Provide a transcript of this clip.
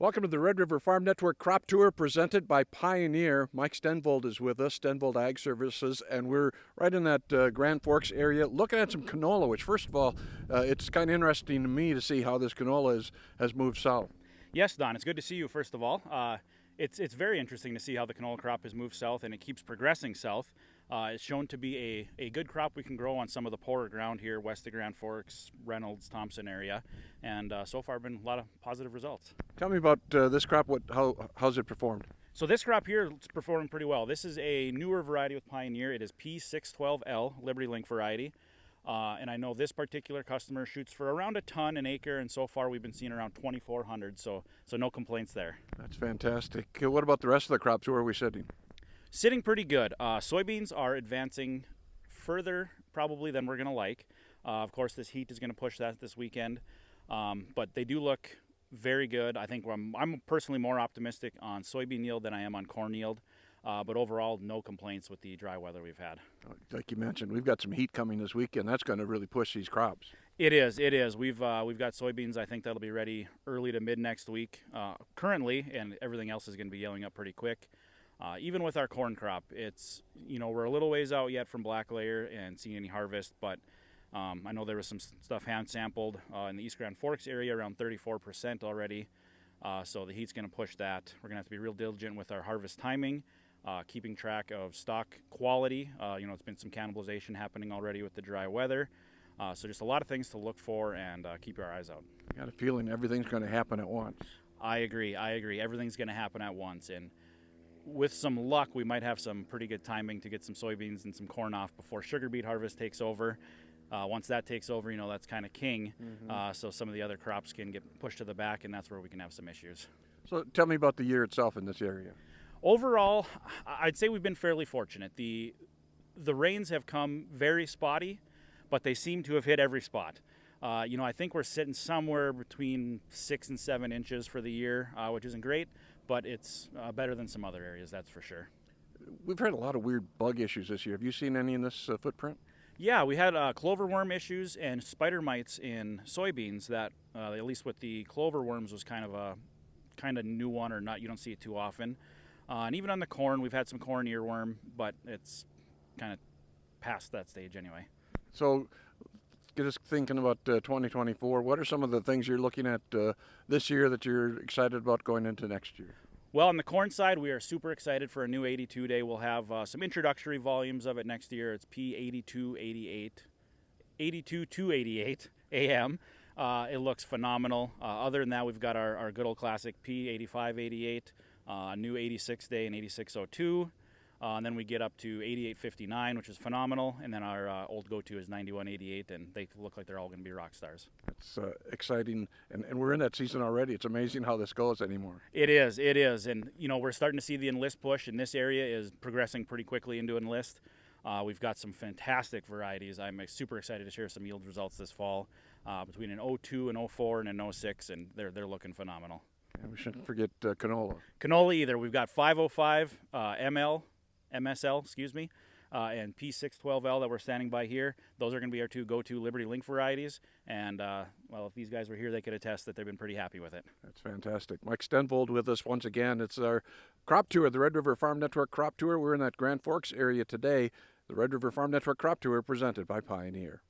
Welcome to the Red River Farm Network Crop Tour presented by Pioneer. Mike Stenvold is with us, Stenvold Ag Services, and we're right in that Grand Forks area looking at some canola, which first of all, it's kind of interesting to me to see how this canola has moved south. Yes, Don, it's good to see you, first of all. It's very interesting to see how the canola crop has moved south, and it keeps progressing south. It's shown to be a good crop we can grow on some of the poorer ground here, west of Grand Forks, Reynolds, Thompson area, and so far been a lot of positive results. Tell me about this crop. How's it performed? So this crop here is performing pretty well. This is a newer variety with Pioneer. It is P612L, Liberty Link variety. And I know this particular customer shoots for around a ton an acre, and so far we've been seeing around 2,400, so no complaints there. That's fantastic. What about the rest of the crops? Where are we sitting? Sitting pretty good. Soybeans are advancing further probably than we're going to like. Of course, this heat is going to push that this weekend, but they do look very good. I think I'm personally more optimistic on soybean yield than I am on corn yield. But overall, no complaints with the dry weather we've had. Like you mentioned, we've got some heat coming this weekend. That's going to really push these crops. It is. We've got soybeans. I think that'll be ready early to mid next week. Currently, and everything else is going to be yelling up pretty quick. Even with our corn crop, it's we're a little ways out yet from black layer and seeing any harvest, but I know there was some stuff hand sampled in the East Grand Forks area around 34% already. So the heat's going to push that. We're going to have to be real diligent with our harvest timing. Keeping track of stock quality. It's been some cannibalization happening already with the dry weather. So just a lot of things to look for and keep our eyes out. I got a feeling everything's going to happen at once. I agree. Everything's going to happen at once. And with some luck, we might have some pretty good timing to get some soybeans and some corn off before sugar beet harvest takes over. Once that takes over, that's kind of king. Mm-hmm. So some of the other crops can get pushed to the back, and that's where we can have some issues. So tell me about the year itself in this area. Overall, I'd say we've been fairly fortunate. The rains have come very spotty, but they seem to have hit every spot. I think we're sitting somewhere between 6 and 7 inches for the year, which isn't great, but it's better than some other areas, that's for sure. We've had a lot of weird bug issues this year. Have you seen any in this footprint? Yeah, we had clover worm issues and spider mites in soybeans that, at least with the clover worms, was kind of a new one, or not. You don't see it too often. And even on the corn, we've had some corn earworm, but it's kind of past that stage anyway. So get us thinking about 2024. What are some of the things you're looking at this year that you're excited about going into next year? Well, on the corn side, we are super excited for a new 82 day. We'll have some introductory volumes of it next year. It's P8288, 82-88 AM. It looks phenomenal. Other than that, we've got our good old classic P8588. New 86 day and 8602, and then we get up to 8859, which is phenomenal, and then our old go-to is 9188, and they look like they're all going to be rock stars. It's exciting, and we're in that season already. It's amazing how this goes anymore. It is, and we're starting to see the enlist push in this area is progressing pretty quickly into enlist. We've got some fantastic varieties. I'm super excited to share some yield results this fall between an 02, an 04, and an 06, and they're looking phenomenal. And we shouldn't forget canola. Canola either. We've got 505 MSL, and P612L that we're standing by here. Those are going to be our two go-to Liberty Link varieties. And, if these guys were here, they could attest that they've been pretty happy with it. That's fantastic. Mike Stenvold with us once again. It's our crop tour, the Red River Farm Network crop tour. We're in that Grand Forks area today. The Red River Farm Network crop tour presented by Pioneer.